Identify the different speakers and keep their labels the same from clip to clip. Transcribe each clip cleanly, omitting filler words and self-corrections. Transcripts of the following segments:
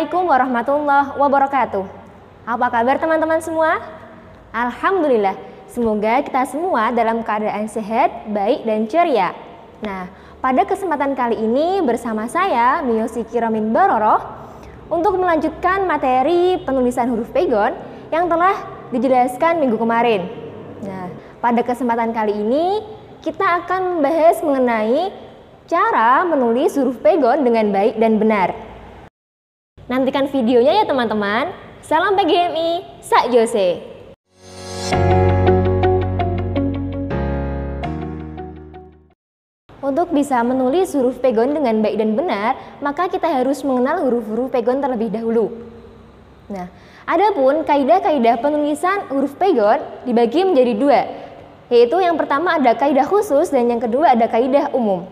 Speaker 1: Assalamualaikum warahmatullahi wabarakatuh. Apa kabar teman-teman semua? Alhamdulillah, semoga kita semua dalam keadaan sehat, baik dan ceria. Nah, pada kesempatan kali ini bersama saya Miosi Kiromin Baroroh untuk melanjutkan materi penulisan huruf pegon yang telah dijelaskan minggu kemarin. Nah, pada kesempatan kali ini kita akan membahas mengenai cara menulis huruf pegon dengan baik dan benar. Nantikan videonya ya teman-teman. Salam PGMI, Sak Jose. Untuk bisa menulis huruf pegon dengan baik dan benar, maka kita harus mengenal huruf-huruf pegon terlebih dahulu. Nah, adapun kaidah-kaidah penulisan huruf pegon dibagi menjadi dua, yaitu yang pertama ada kaidah khusus dan yang kedua ada kaidah umum.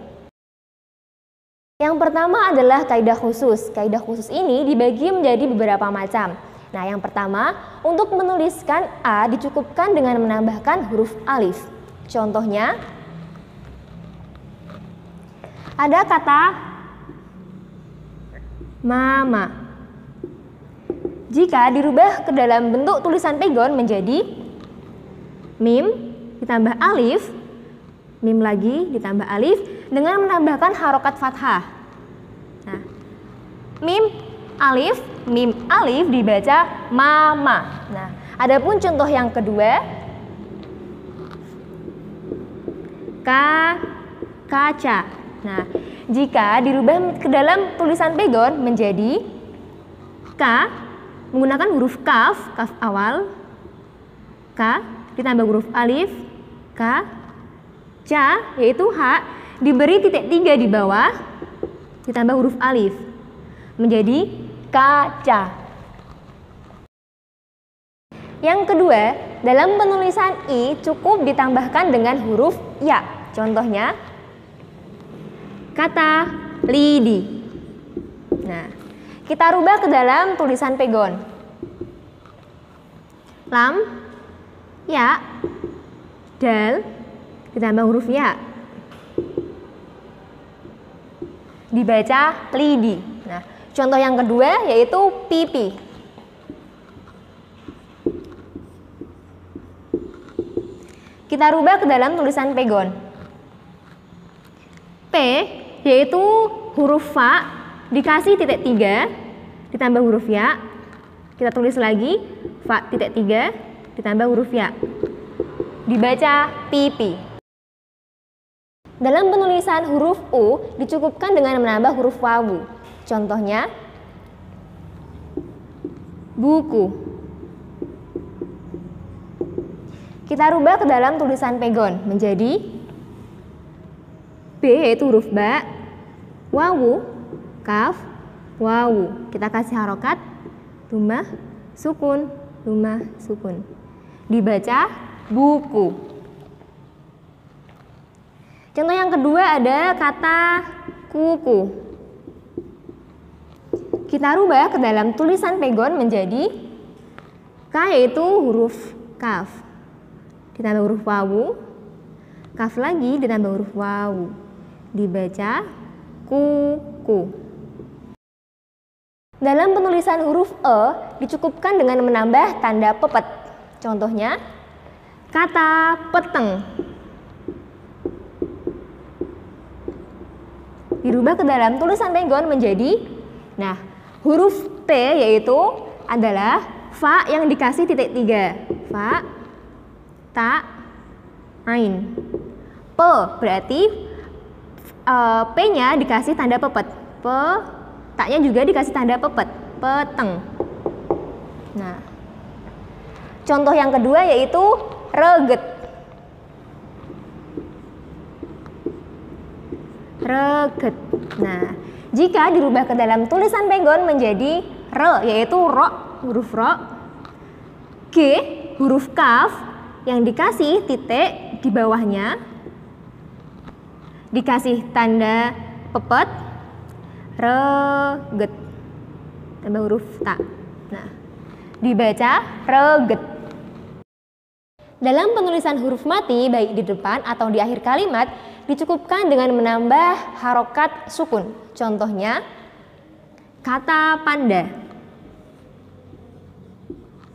Speaker 1: Yang pertama adalah kaidah khusus. Kaidah khusus ini dibagi menjadi beberapa macam. Nah, yang pertama, untuk menuliskan A dicukupkan dengan menambahkan huruf alif. Contohnya, ada kata mama. Jika dirubah ke dalam bentuk tulisan pegon menjadi mim ditambah alif, mim lagi ditambah alif dengan menambahkan harokat fathah. Nah, mim alif dibaca mama. Nah, adapun contoh yang kedua, kaca. Nah, jika dirubah ke dalam tulisan pegon menjadi ka menggunakan huruf kaf awal, ka ditambah huruf alif, ka, ca yaitu ha diberi titik 3 di bawah ditambah huruf alif menjadi kaca. Yang kedua, dalam penulisan i cukup ditambahkan dengan huruf ya. Contohnya kata lidi. Nah, kita rubah ke dalam tulisan pegon. Lam, ya, dal ditambah huruf ya dibaca lidi. Nah, contoh yang kedua yaitu pipi. Kita rubah ke dalam tulisan pegon. P yaitu huruf fa dikasih titik 3 ditambah huruf ya. Kita tulis lagi fa titik 3 ditambah huruf ya dibaca pipi. Dalam penulisan huruf U dicukupkan dengan menambah huruf wawu. Contohnya buku. Kita rubah ke dalam tulisan pegon menjadi B yaitu huruf ba, wawu, kaf, wawu. Kita kasih harokat lumah sukun, dibaca buku. Contoh yang kedua ada kata kuku. Kita rubah ke dalam tulisan pegon menjadi K yaitu huruf kaf ditambah huruf wawu, kaf lagi ditambah huruf wawu, dibaca kuku. Dalam penulisan huruf E dicukupkan dengan menambah tanda pepet. Contohnya kata peteng. Dirubah ke dalam tulisan pegon menjadi, nah, huruf T yaitu adalah fa yang dikasih titik 3. Fa, ta, ain. P berarti P-nya dikasih tanda pepet. Ta-nya juga dikasih tanda pepet. Peteng. Nah, contoh yang kedua yaitu reget. Reget. Nah, jika dirubah ke dalam tulisan pegon menjadi re yaitu ro, huruf ro, g huruf kaf yang dikasih titik di bawahnya dikasih tanda pepet, reget tambah huruf ta. Nah, dibaca reget. Dalam penulisan huruf mati baik di depan atau di akhir kalimat dicukupkan dengan menambah harokat sukun. Contohnya kata panda.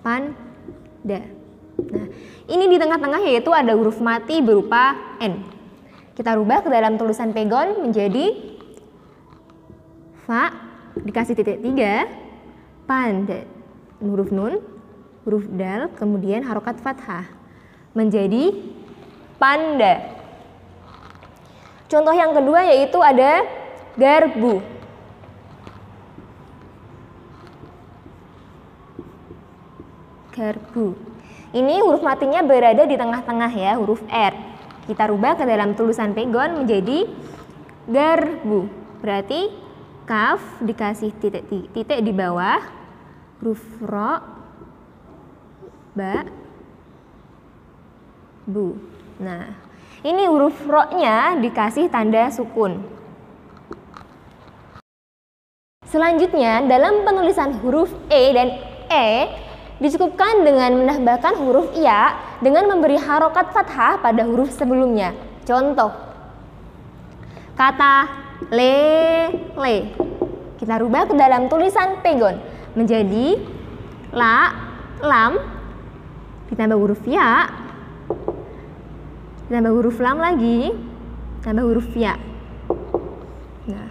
Speaker 1: panda. Nah, ini di tengah-tengah yaitu ada huruf mati berupa N. Kita rubah ke dalam tulisan pegon menjadi fa dikasih titik 3, panda, huruf nun, huruf dal, kemudian harokat fathah menjadi panda. Contoh yang kedua yaitu ada garbu. Garbu. Ini huruf matinya berada di tengah-tengah ya, huruf R. Kita rubah ke dalam tulisan pegon menjadi garbu. Berarti kaf dikasih titik di bawah, huruf ro, ba, bu. Nah, ini huruf ro-nya dikasih tanda sukun. Selanjutnya, dalam penulisan huruf E dan E dicukupkan dengan menambahkan huruf ya dengan memberi harokat fathah pada huruf sebelumnya. Contoh, kata le. Kita rubah ke dalam tulisan pegon menjadi la, lam, ditambah huruf ya, ditambah huruf lam lagi, tambah huruf ya. Nah,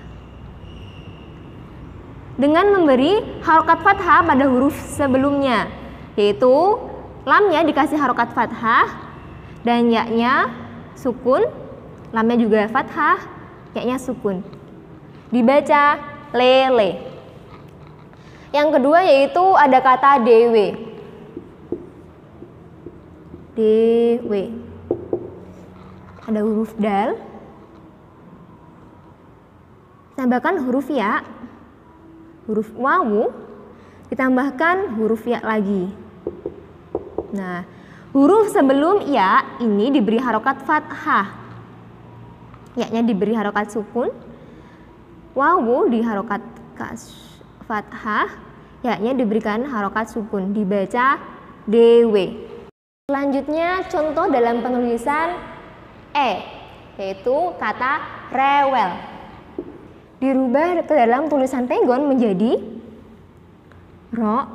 Speaker 1: dengan memberi harokat fathah pada huruf sebelumnya, yaitu lamnya dikasih harokat fathah dan ya-nya sukun, lamnya juga fathah, ya-nya sukun. Dibaca lele. Yang kedua yaitu ada kata dewe. Dewe. Ada huruf dal, tambahkan huruf ya, huruf wawu, ditambahkan huruf ya lagi. Nah, huruf sebelum ya ini diberi harokat fathah, ya-nya diberi harokat sukun, wawu di harokat fathah, ya-nya diberikan harokat sukun, dibaca dewe. Selanjutnya contoh dalam penulisan E, yaitu kata rewel. Dirubah ke dalam tulisan pegon menjadi ro,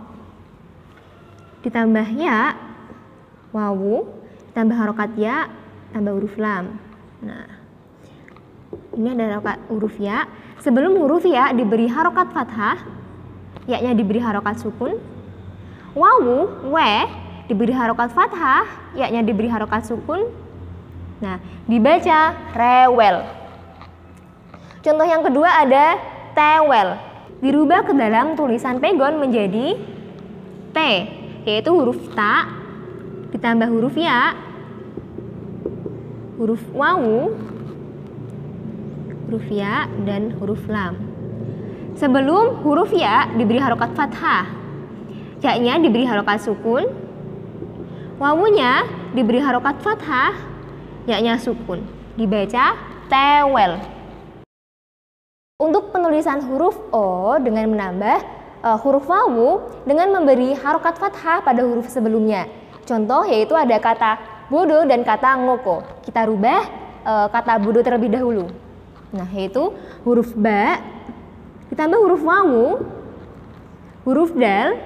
Speaker 1: ditambah ya, wawu, ditambah harokat ya, tambah huruf lam. Nah, ini ada harokat huruf ya. Sebelum huruf ya diberi harokat fathah, ya-nya diberi harokat sukun, wawu, we, diberi harokat fathah, ya-nya diberi harokat sukun. Nah, dibaca rewel. Contoh yang kedua ada tewel. Dirubah ke dalam tulisan pegon menjadi T, yaitu huruf ta, ditambah huruf ya, huruf wawu, huruf ya, dan huruf lam. Sebelum huruf ya diberi harokat fathah, ya-nya diberi harokat sukun, wawunya diberi harokat fathah, ya-nya sukun, dibaca tewel. Untuk penulisan huruf O dengan menambah huruf wawu dengan memberi harokat fathah pada huruf sebelumnya. Contoh yaitu ada kata bodoh dan kata ngoko. Kita rubah kata bodoh terlebih dahulu. Nah, yaitu huruf ba ditambah huruf wawu, huruf dal,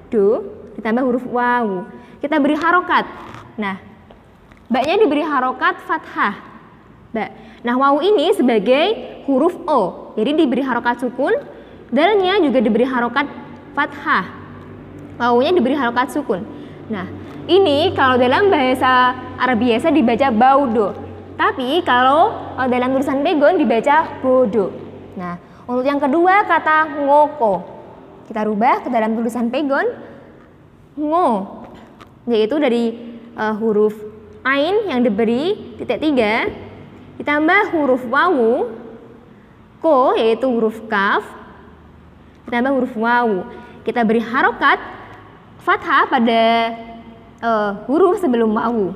Speaker 1: do, ditambah huruf wawu. Kita beri harokat. Nah, ba-nya diberi harokat fathah, ba. Nah, wawu ini sebagai huruf O, jadi diberi harokat sukun, dalnya juga diberi harokat fathah, wawunya diberi harokat sukun. Nah, ini kalau dalam bahasa Arab biasa dibaca baudo, tapi kalau dalam tulisan pegon dibaca bodo. Nah, untuk yang kedua kata ngoko, kita rubah ke dalam tulisan pegon ngo, yaitu dari huruf ain yang diberi titik 3 ditambah huruf wawu, ko yaitu huruf kaf, ditambah huruf wawu. Kita beri harokat fathah pada huruf sebelum wawu.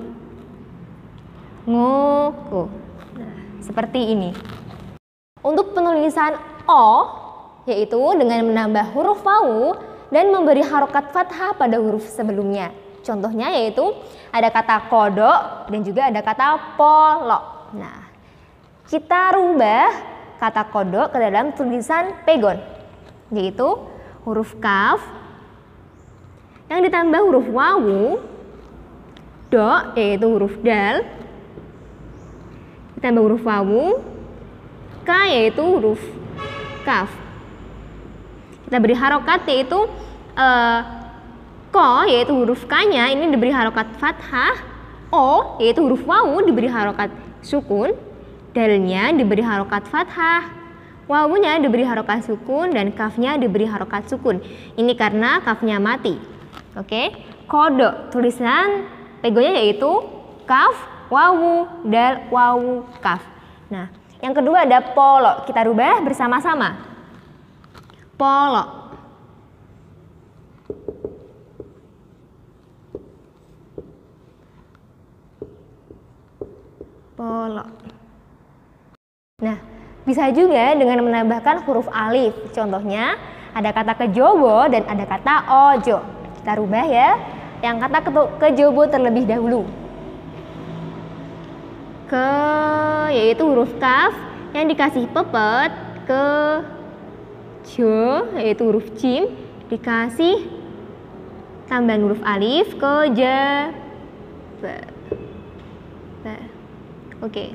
Speaker 1: Ngoko. Nah, seperti ini. Untuk penulisan O, yaitu dengan menambah huruf wawu dan memberi harokat fathah pada huruf sebelumnya. Contohnya yaitu ada kata kodok dan juga ada kata polok. Nah, kita rubah kata kodok ke dalam tulisan pegon, yaitu huruf kaf yang ditambah huruf wawu, do yaitu huruf dal, ditambah huruf wawu, ka yaitu huruf kaf. Kita beri harokat yaitu ko yaitu huruf k-nya ini diberi harokat fathah, o yaitu huruf wawu diberi harokat sukun, dalnya diberi harokat fathah, wawunya diberi harokat sukun, dan kafnya diberi harokat sukun. Ini karena kafnya mati. Oke, kodok tulisan pegonya yaitu kaf, wawu, dal, wawu, kaf. Nah, yang kedua ada polo. Kita rubah bersama-sama. Polo. Polo. Nah, bisa juga dengan menambahkan huruf alif. Contohnya, ada kata kejobo dan ada kata ojo. Kita rubah ya. Yang kata kejobo terlebih dahulu. Ke yaitu huruf kaf yang dikasih pepet, ke jo yaitu huruf jim dikasih tambahan huruf alif, ke ja ba. Oke.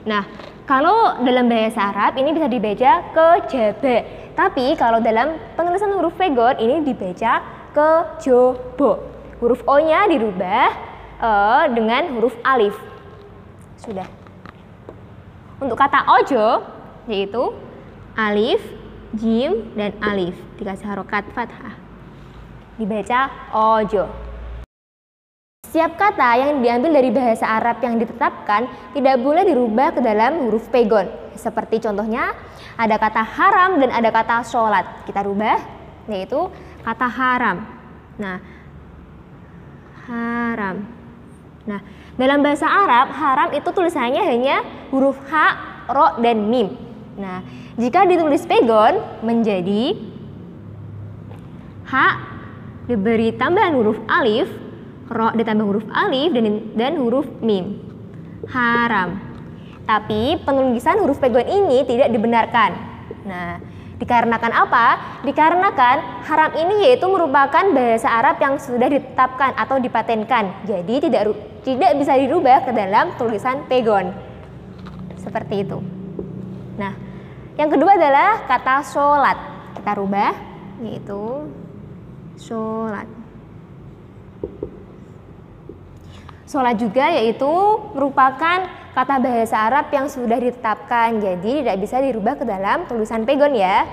Speaker 1: Nah, kalau dalam bahasa Arab ini bisa dibaca kejaba. Tapi kalau dalam penulisan huruf pegon ini dibaca kejobo. Huruf O-nya dirubah dengan huruf alif. Sudah. Untuk kata ojo yaitu alif, jim, dan alif dikasih harokat fathah. Dibaca ojo. Setiap kata yang diambil dari bahasa Arab yang ditetapkan tidak boleh dirubah ke dalam huruf pegon. Seperti contohnya ada kata haram dan ada kata sholat. Kita rubah yaitu kata haram. Nah, haram. Nah, dalam bahasa Arab haram itu tulisannya hanya huruf H, Ro, dan Mim. Nah, jika ditulis pegon menjadi H diberi tambahan huruf alif, Ro ditambah huruf alif, dan huruf Mim. Haram. Tapi penulisan huruf pegon ini tidak dibenarkan. Nah, dikarenakan apa? Dikarenakan haram ini yaitu merupakan bahasa Arab yang sudah ditetapkan atau dipatenkan. Jadi tidak bisa dirubah ke dalam tulisan pegon. Seperti itu. Nah, yang kedua adalah kata sholat. Kita rubah yaitu sholat. Sholat juga yaitu merupakan kata bahasa Arab yang sudah ditetapkan, jadi tidak bisa dirubah ke dalam tulisan pegon ya.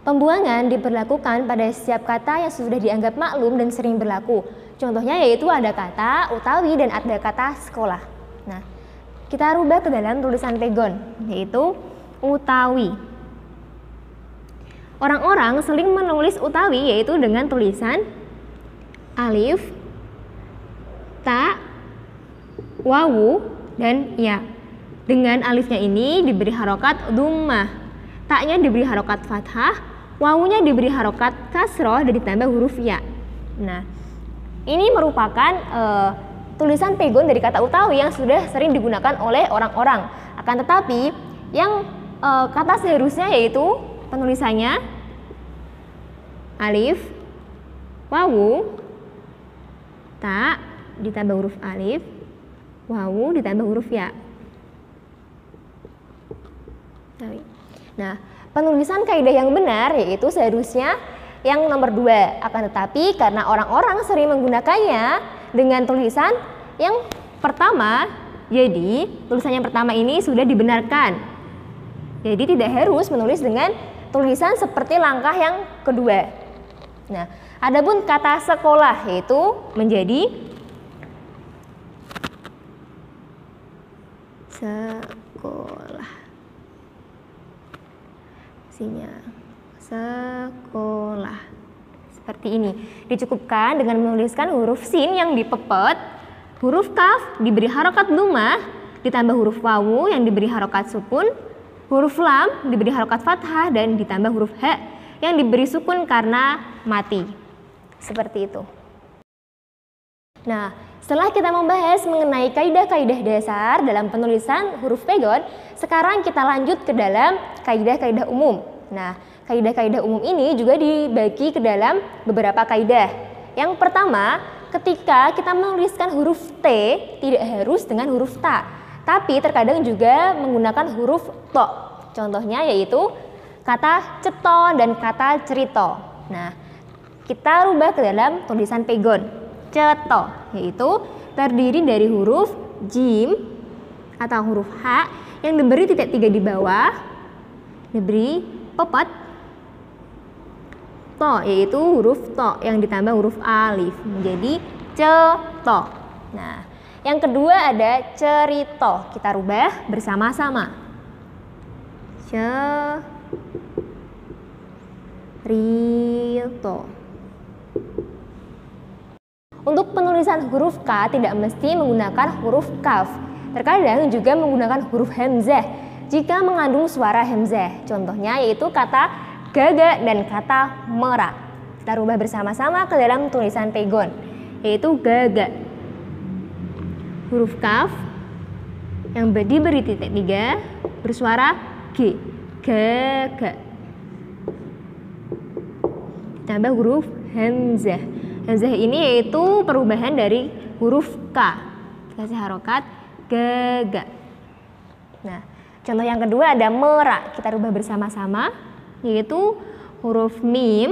Speaker 1: Pembuangan diberlakukan pada setiap kata yang sudah dianggap maklum dan sering berlaku. Contohnya yaitu ada kata utawi dan ada kata sekolah. Nah, kita rubah ke dalam tulisan pegon yaitu utawi. Orang-orang sering menulis utawi yaitu dengan tulisan alif, ta, wawu, dan ya. Dengan alifnya ini diberi harokat dhammah, taknya diberi harokat fathah, wawunya diberi harokat kasroh dan ditambah huruf ya. Nah, ini merupakan tulisan pegon dari kata utawi yang sudah sering digunakan oleh orang-orang. Akan tetapi yang kata seharusnya yaitu penulisannya alif, wawu, ta ditambah huruf alif, wawu ditambah huruf ya. Nah, penulisan kaidah yang benar yaitu seharusnya yang nomor 2. Akan tetapi karena orang-orang sering menggunakannya dengan tulisan yang pertama, jadi tulisan yang pertama ini sudah dibenarkan. Jadi tidak harus menulis dengan tulisan seperti langkah yang kedua. Nah, adapun kata sekolah yaitu menjadi sekolah. Sinya sekolah. Seperti ini. Dicukupkan dengan menuliskan huruf sin yang dipepet, huruf kaf diberi harokat dhammah, ditambah huruf wawu yang diberi harokat sukun, huruf lam diberi harokat fathah, dan ditambah huruf ha yang diberi sukun karena mati. Seperti itu. Nah, setelah kita membahas mengenai kaidah-kaidah dasar dalam penulisan huruf pegon, sekarang kita lanjut ke dalam kaidah-kaidah umum. Nah, kaidah-kaidah umum ini juga dibagi ke dalam beberapa kaidah. Yang pertama, ketika kita menuliskan huruf T tidak harus dengan huruf ta, tapi terkadang juga menggunakan huruf to. Contohnya yaitu kata ceto dan kata cerito. Nah, kita rubah ke dalam tulisan pegon. Ceto yaitu terdiri dari huruf jim atau huruf H yang diberi titik 3 di bawah, diberi pepet. To yaitu huruf to yang ditambah huruf alif menjadi ceto. Nah, yang kedua ada cerito. Kita rubah bersama-sama. Cerito. Untuk penulisan huruf K tidak mesti menggunakan huruf kaf. Terkadang juga menggunakan huruf hamzah jika mengandung suara hamzah. Contohnya yaitu kata gaga dan kata merak. Kita rubah bersama-sama ke dalam tulisan pegon, yaitu gaga. Huruf kaf yang diberi titik 3 bersuara G. Gaga. Ditambah huruf hamzah. Hamzah ini yaitu perubahan dari huruf K. Kasih harokat gaga. Nah, contoh yang kedua ada merak. Kita rubah bersama-sama, yaitu huruf mim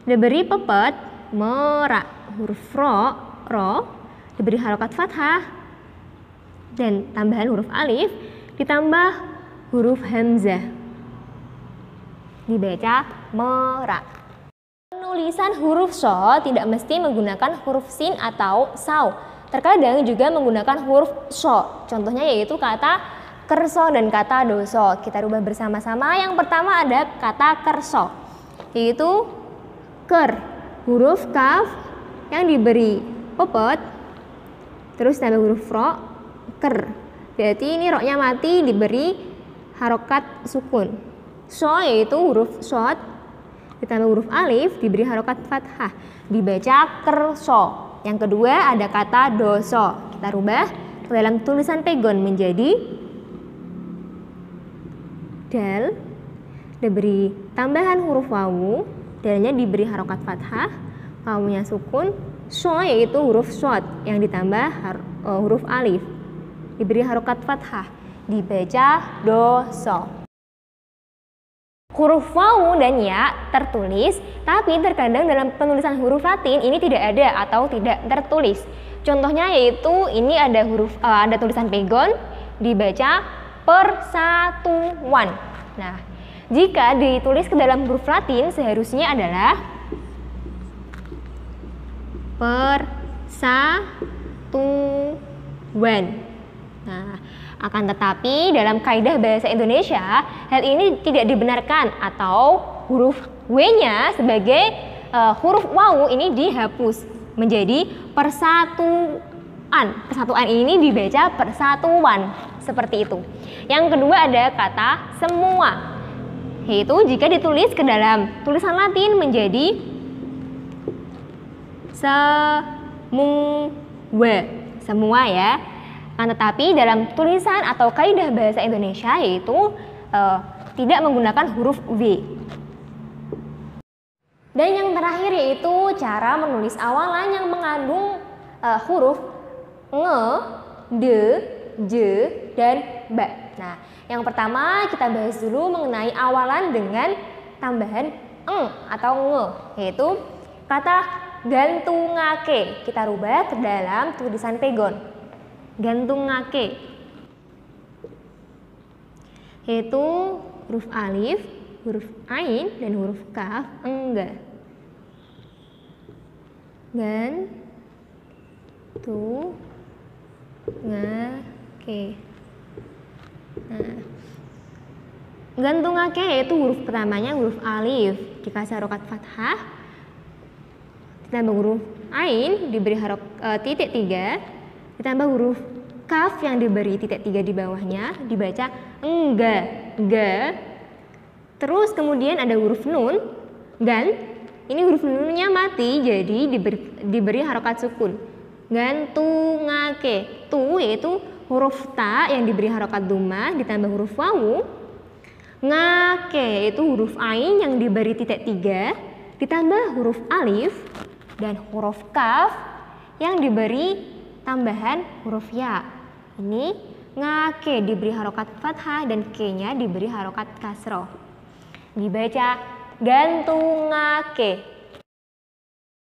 Speaker 1: diberi pepet merak. Huruf ro diberi harokat fathah dan tambahan huruf alif ditambah huruf hamzah. Dibaca merak. Penulisan huruf so tidak mesti menggunakan huruf sin atau saw. Terkadang juga menggunakan huruf so. Contohnya yaitu kata kerso dan kata doso. Kita rubah bersama-sama. Yang pertama ada kata kerso, yaitu ker. Huruf kaf yang diberi pepet, terus tambah huruf ro, ker. Berarti ini ro-nya mati, diberi harokat sukun. So yaitu huruf shot ditambah huruf alif diberi harokat fathah, dibaca kerso. Yang kedua ada kata doso. Kita rubah ke dalam tulisan pegon menjadi dal, diberi tambahan huruf wawu, dalnya diberi harokat fathah, wawunya sukun. So yaitu huruf shot yang ditambah huruf alif diberi harokat fathah, dibaca doso. Huruf wawu dan ya tertulis, tapi terkadang dalam penulisan huruf Latin ini tidak ada atau tidak tertulis. Contohnya yaitu ini ada ada tulisan pegon, dibaca persatuan. Nah, jika ditulis ke dalam huruf Latin seharusnya adalah persatuan. Nah, akan tetapi dalam kaidah bahasa Indonesia hal ini tidak dibenarkan atau huruf W-nya sebagai huruf wawu ini dihapus menjadi persatuan. Persatuan ini dibaca persatuan seperti itu. Yang kedua ada kata semua, yaitu jika ditulis ke dalam tulisan Latin menjadi semua ya. Tetapi dalam tulisan atau kaidah bahasa Indonesia yaitu tidak menggunakan huruf V. Dan yang terakhir yaitu cara menulis awalan yang mengandung huruf nge, de, je, dan ba. Nah, yang pertama kita bahas dulu mengenai awalan dengan tambahan eng atau nge, yaitu kata gantungake. Kita rubah ke dalam tulisan pegon. Gantungake yaitu huruf alif, huruf ain, dan huruf kaf enggak. Gantungake. Nah, gantungake yaitu huruf pertamanya huruf alif dikasih harokat fathah, ditambah huruf ain diberi titik 3, ditambah huruf kaf yang diberi titik 3 di bawahnya, dibaca enggak, ga. Terus kemudian ada huruf nun, gan. Ini huruf nunnya mati, jadi diberi harokat sukun. Gantungake. Tu yaitu huruf ta yang diberi harokat dhammah ditambah huruf wawu. ngake, yaitu huruf ain yang diberi titik 3 ditambah huruf alif, dan huruf kaf yang diberi tambahan huruf ya. Ini ngake diberi harokat fathah dan k-nya diberi harokat kasroh. Dibaca gantungake.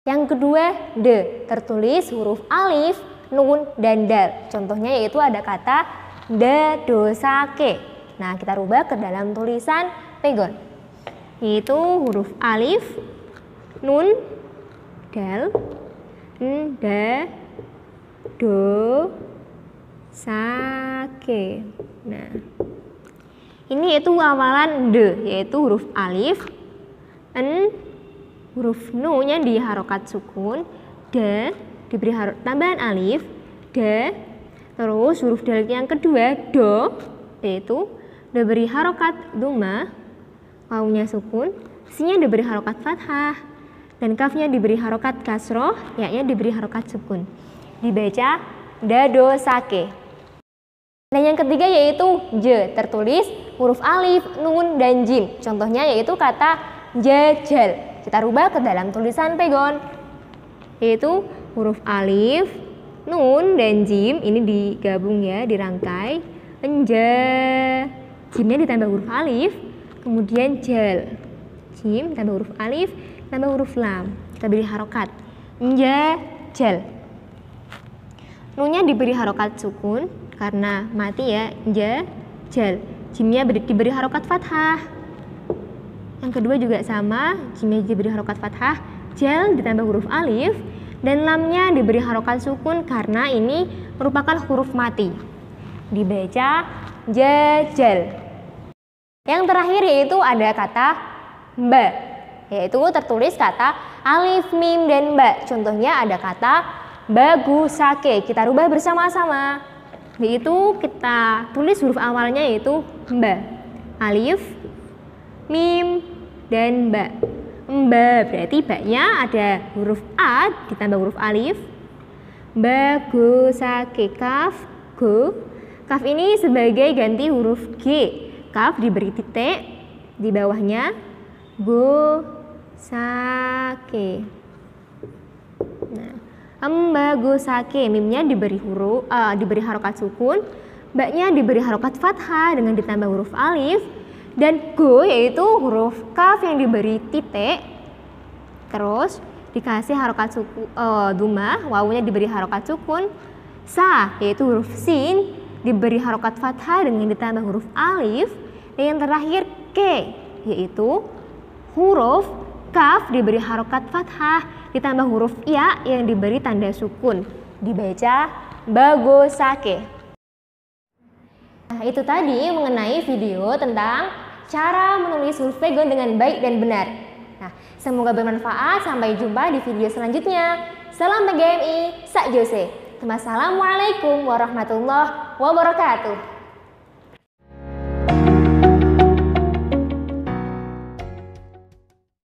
Speaker 1: Yang kedua, de, tertulis huruf alif, nun, dan dal. Contohnya yaitu ada kata dadosake. Nah, kita rubah ke dalam tulisan pegon. Yaitu huruf alif, nun, dal, da, do, sake. Nah, ini yaitu awalan de, yaitu huruf alif, huruf nu-nya di harokat sukun, da diberi tambahan alif, da, terus huruf dal yang kedua do, yaitu diberi harokat dhamma, wawunya sukun, si-nya diberi harokat fathah, dan kafnya diberi harokat kasroh, ya-nya diberi harokat sukun. Dibaca dadosake. Dan yang ketiga yaitu je, tertulis huruf alif, nun, dan jim. Contohnya yaitu kata jajal. Kita rubah ke dalam tulisan pegon, yaitu huruf alif, nun, dan jim. Ini digabung ya, dirangkai. Jimnya ditambah huruf alif, kemudian jal. Jim tambah huruf alif, tambah huruf lam. Kita beri harokat. Jal. Nunnya diberi harokat sukun karena mati ya, jal. Jimnya diberi harokat fathah. Yang kedua juga sama, jimnya diberi harokat fathah, jal ditambah huruf alif, dan lamnya diberi harokat sukun karena ini merupakan huruf mati. Dibaca jajal. Yang terakhir yaitu ada kata ba, yaitu tertulis kata alif, mim, dan ba. Contohnya ada kata bagusake. Kita rubah bersama-sama. Yaitu kita tulis huruf awalnya yaitu ba, alif, mim, dan ba. Ba berarti ba-nya ada huruf a ditambah huruf alif. Bagusake, kaf, go. Kaf ini sebagai ganti huruf g. Kaf diberi titik di bawahnya. Go, sake. Nah, bagusake, mimnya diberi diberi harokat sukun, ba-nya diberi harokat fathah dengan ditambah huruf alif. Dan go yaitu huruf kaf yang diberi titik, terus dikasih harokat dhamma, wawunya diberi harokat sukun. Sa yaitu huruf sin diberi harokat fathah dengan ditambah huruf alif. Dan yang terakhir ke yaitu huruf kaf diberi harokat fathah ditambah huruf ya yang diberi tanda sukun. Dibaca bagosake. Nah, itu tadi mengenai video tentang cara menulis huruf pegon dengan baik dan benar. Nah, semoga bermanfaat. Sampai jumpa di video selanjutnya. Salam PGMI, Sak Jose. Wassalamualaikum warahmatullahi wabarakatuh.